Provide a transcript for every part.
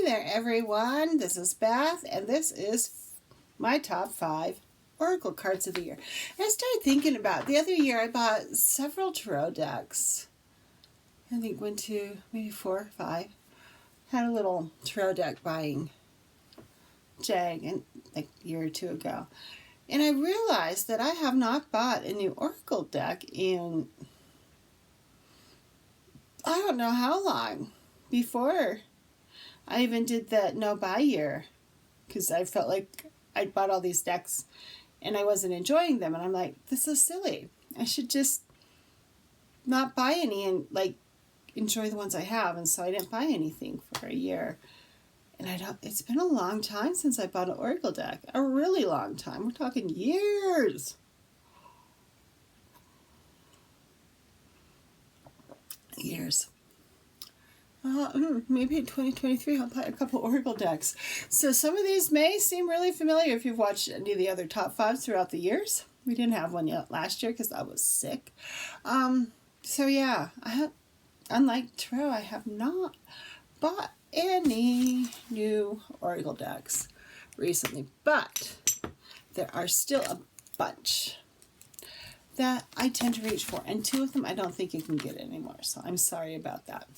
there, everyone. This is Beth, and this is my top 5 Oracle cards of the year. And I started thinking about the other year. I bought several tarot decks. I think 1, 2, maybe 4 or 5. Had a little tarot deck buying jag and like a year or two ago. And I realized that I have not bought a new Oracle deck in I don't know how long before I even did the no buy year, because I felt like I bought all these decks and I wasn't enjoying them, and I'm like, this is silly. I should just not buy any and like enjoy the ones I have. And so I didn't buy anything for a year. And it's been a long time since I bought an Oracle deck. A really long time. We're talking years. Maybe in 2023 I'll buy a couple Oracle decks. So some of these may seem really familiar if you've watched any of the other top 5s throughout the years. We didn't have one yet last year because I was sick. So yeah, unlike tarot, I have not bought any new Oracle decks recently, but there are still a bunch that I tend to reach for, and 2 of them I don't think you can get anymore, so I'm sorry about that.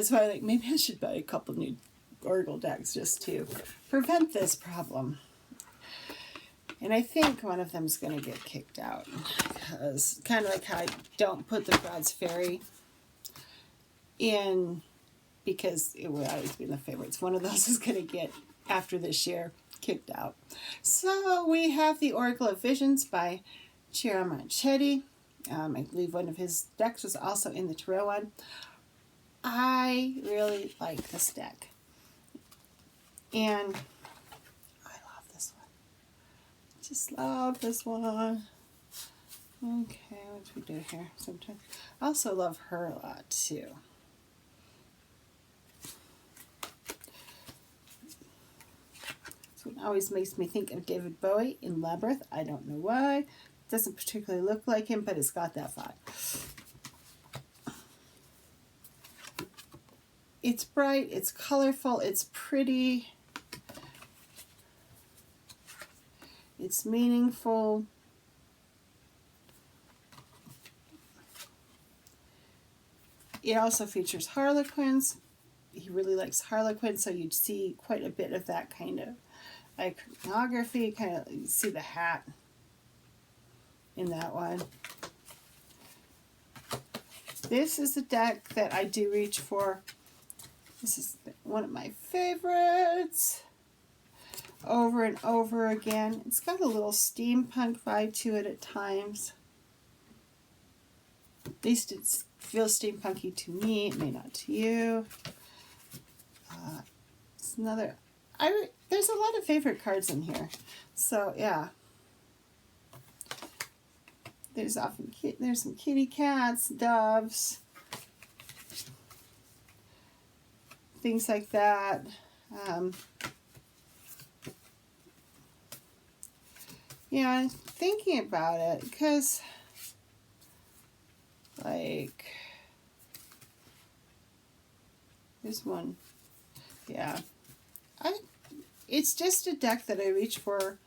So I like, maybe I should buy a couple new Oracle decks just to prevent this problem. And I think one of them is going to get kicked out, because kind of like how I don't put the Brad's Fairy in because it would always be in the favorites. One of those is going to get, after this year, kicked out. So we have the Oracle of Visions by Chiara Marchetti. I believe one of his decks was also in the tarot one. I really like this deck. And I love this one. Just love this one. Okay, what do we do here? Sometimes I also love her a lot too. So it always makes me think of David Bowie in Labyrinth. I don't know why. Doesn't particularly look like him, but it's got that vibe. It's bright, it's colorful, it's pretty, it's meaningful. It also features Harlequins. He really likes Harlequins, so you'd see quite a bit of that kind of iconography. Kind of, you see the hat in that one. This is a deck that I do reach for. This is one of my favorites. Over and over again. It's got a little steampunk vibe to it at times. At least it feels steampunky to me. It may not to you. It's another... there's a lot of favorite cards in here. So, yeah. There's some kitty cats, doves, things like that. Yeah, thinking about it, because like there's one. Yeah, it's just a deck that I reach for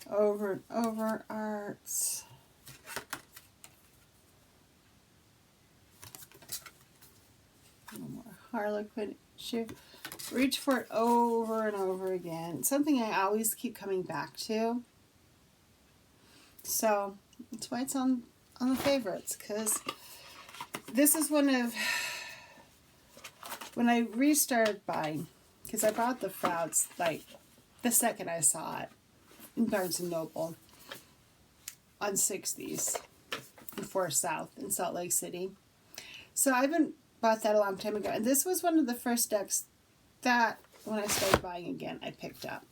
over and over. Arts. More Harlequin issue. Reach for it over and over again. It's something I always keep coming back to. So that's why it's on the favorites, because this is one of, when I restarted buying, because I bought the Frouds like the second I saw it in Barnes & Noble on 60s in Forest South in Salt Lake City. So I've bought that a long time ago, and this was one of the first decks that when I started buying again I picked up.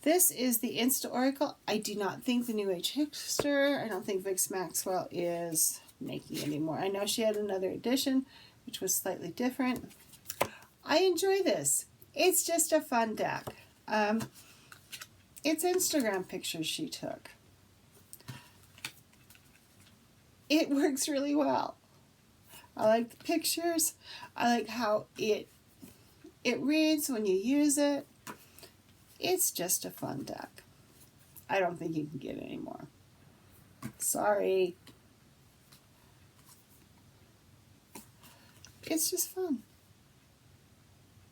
This is the Insta Oracle. I do not think the New Age Hipster, I don't think Vix Maxwell is making anymore. I know she had another edition which was slightly different. I enjoy this. It's just a fun deck. It's Instagram pictures she took. It works really well. I like the pictures. I like how it It reads when you use it. It's just a fun deck. I don't think you can get any more. Sorry. It's just fun.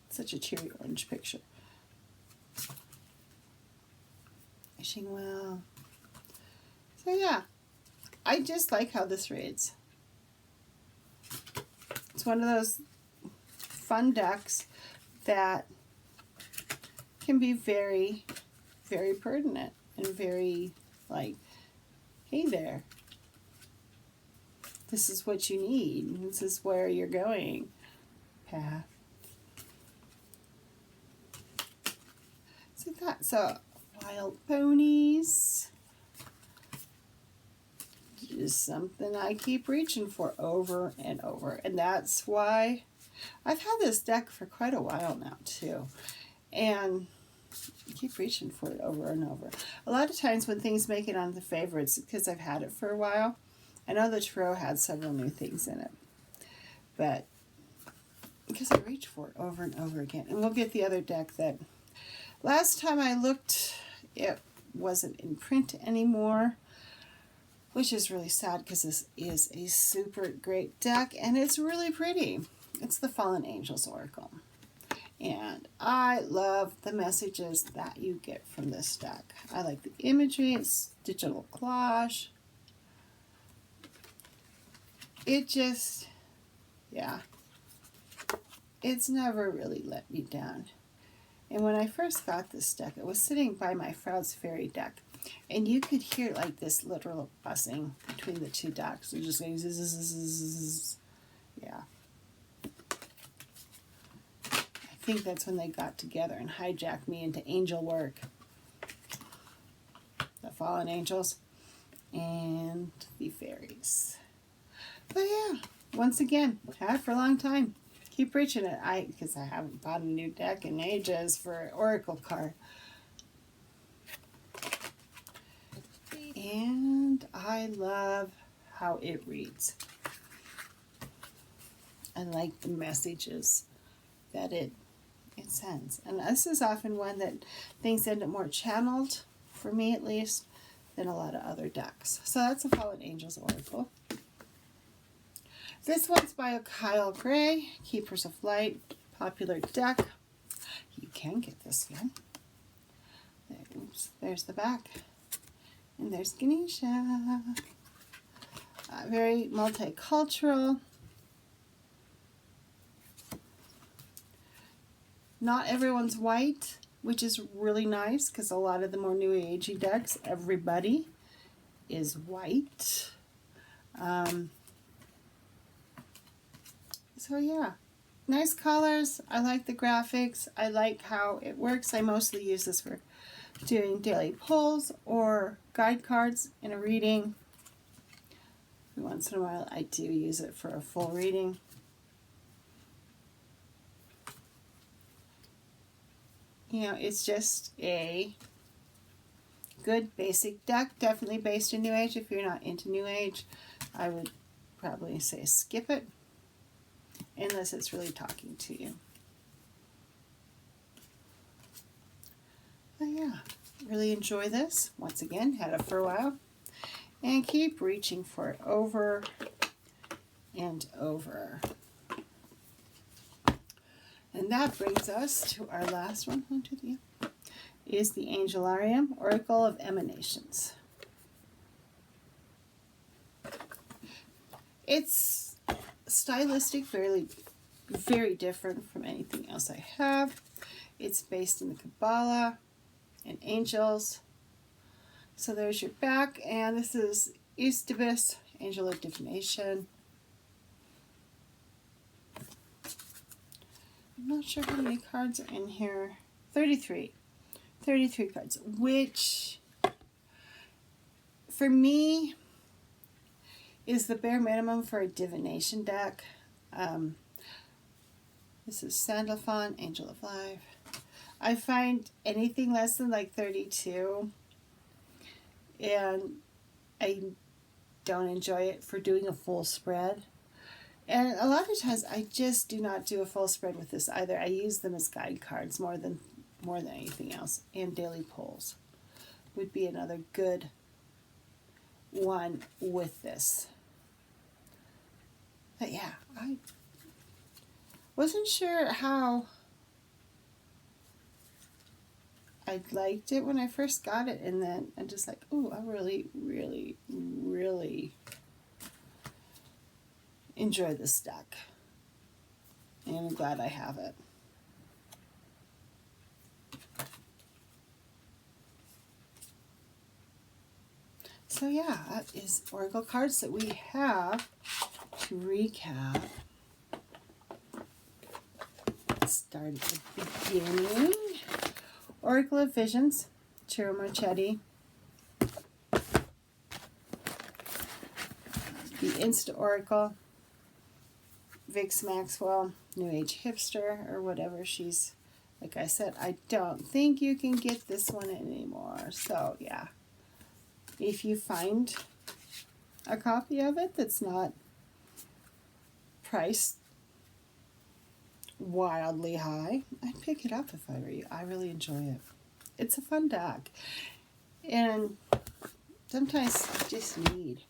Such a cheery orange picture. Wishing well. So yeah, I just like how this reads. It's one of those fun decks that can be very, very pertinent and very like, hey there, this is what you need. This is where you're going. Path. So that. So wild ponies. Is something I keep reaching for over and over, and that's why I've had this deck for quite a while now too, and I keep reaching for it over and over. A lot of times when things make it on the favorites, because I've had it for a while. I know the Tarot had several new things in it, but because I reach for it over and over again. And we'll get the other deck that last time I looked, it wasn't in print anymore, which is really sad because this is a super great deck and it's really pretty. It's the Fallen Angels Oracle. And I love the messages that you get from this deck. I like the imagery. It's digital collage. It just, yeah, it's never really let me down. And when I first got this deck, I was sitting by my Froude's Fairy deck, and you could hear like this literal buzzing between the two decks. It just going zzz, zzz, zzz, zzz. Yeah. I think that's when they got together and hijacked me into angel work. The Fallen Angels and the Fairies. But yeah, once again, had it for a long time. Keep reaching it. Because I haven't bought a new deck in ages for Oracle card. And I love how it reads. I like the messages that it sends. And this is often one that things end up more channeled, for me at least, than a lot of other decks. So that's a Fallen Angels Oracle. This one's by Kyle Gray, Keepers of Light, popular deck. You can get this one. Oops, there's the back. And there's Ganesha. Very multicultural. Not everyone's white, which is really nice because a lot of the more new agey decks, everybody is white. So yeah, nice colors. I like the graphics. I like how it works. I mostly use this for doing daily polls or guide cards in a reading. Once in a while I do use it for a full reading. You know, it's just a good basic deck. Definitely based in New Age. If you're not into New Age, I would probably say skip it. Unless it's really talking to you. But yeah, really enjoy this. Once again, had it for a while. And keep reaching for it over and over. And that brings us to our last one. Is the Angelarium, Oracle of Emanations. It's stylistic, very different from anything else I have. It's based in the Kabbalah and angels. So there's your back, and this is Eusebis, Angel of Divination. I'm not sure how many cards are in here. 33 cards, which for me is the bare minimum for a divination deck. This is Sandalphon, Angel of Life. I find anything less than like 32, and I don't enjoy it for doing a full spread. And a lot of times I just do not do a full spread with this either. I use them as guide cards more than anything else. And daily polls would be another good one with this. But yeah, I wasn't sure how I liked it when I first got it, and then I'm just like, oh, I really, really, really enjoy this deck. And I'm glad I have it. So yeah, that is Oracle cards that we have to recap. Let's start at the beginning. Oracle of Visions, Ciro Marchetti. The Insta Oracle, Vix Maxwell, New Age Hipster, or whatever she's, like I said, I don't think you can get this one anymore. So yeah, if you find a copy of it that's not priced wildly high, I'd pick it up if I were you. I really enjoy it. It's a fun deck. And sometimes you just need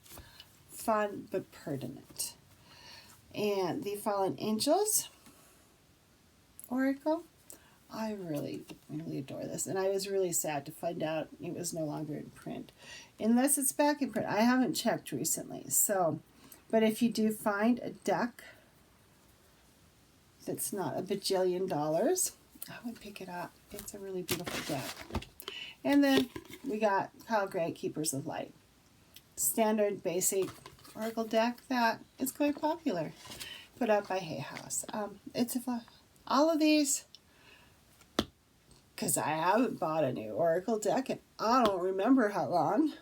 fun but pertinent. And the Fallen Angels Oracle, I really, really adore this. And I was really sad to find out it was no longer in print. Unless it's back in print. I haven't checked recently. So, but if you do find a deck that's not a bajillion dollars, I would pick it up. It's a really beautiful deck. And then we got Kyle Gray, Keepers of Light. Standard, basic Oracle deck that is quite popular. Put out by Hay House. It's all of these, because I haven't bought a new Oracle deck and I don't remember how long,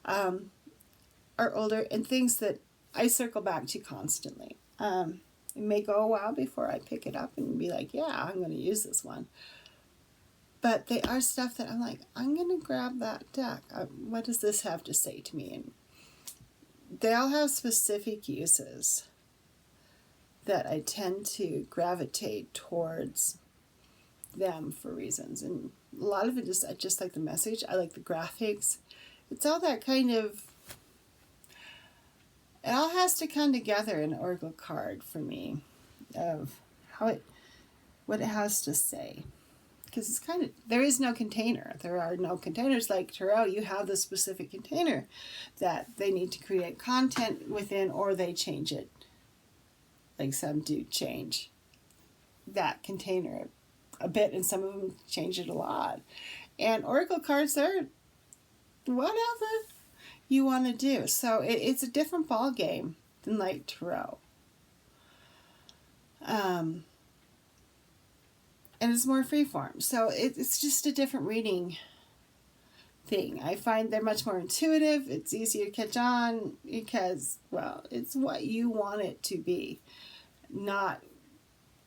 are older and things that I circle back to constantly. It may go a while before I pick it up and be like, yeah, I'm going to use this one. But they are stuff that I'm like, I'm going to grab that deck. What does this have to say to me? And they all have specific uses that I tend to gravitate towards them for reasons. And a lot of it is I just like the message. I like the graphics. It's all that kind of, it all has to come together in an Oracle card for me of what it has to say. Because it's kind of, there is no container. There are no containers like Tarot. You have the specific container that they need to create content within, or they change it. Like some do change that container a bit, and some of them change it a lot. And Oracle cards are whatever you want to do. So it's a different ball game than like Tarot. And it's more freeform. So it's just a different reading thing. I find they're much more intuitive. It's easier to catch on because, well, it's what you want it to be. Not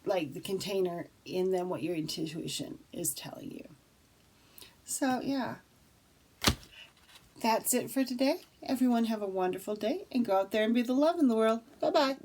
like the container in them, what your intuition is telling you. So, yeah. That's it for today. Everyone have a wonderful day and go out there and be the love in the world. Bye-bye.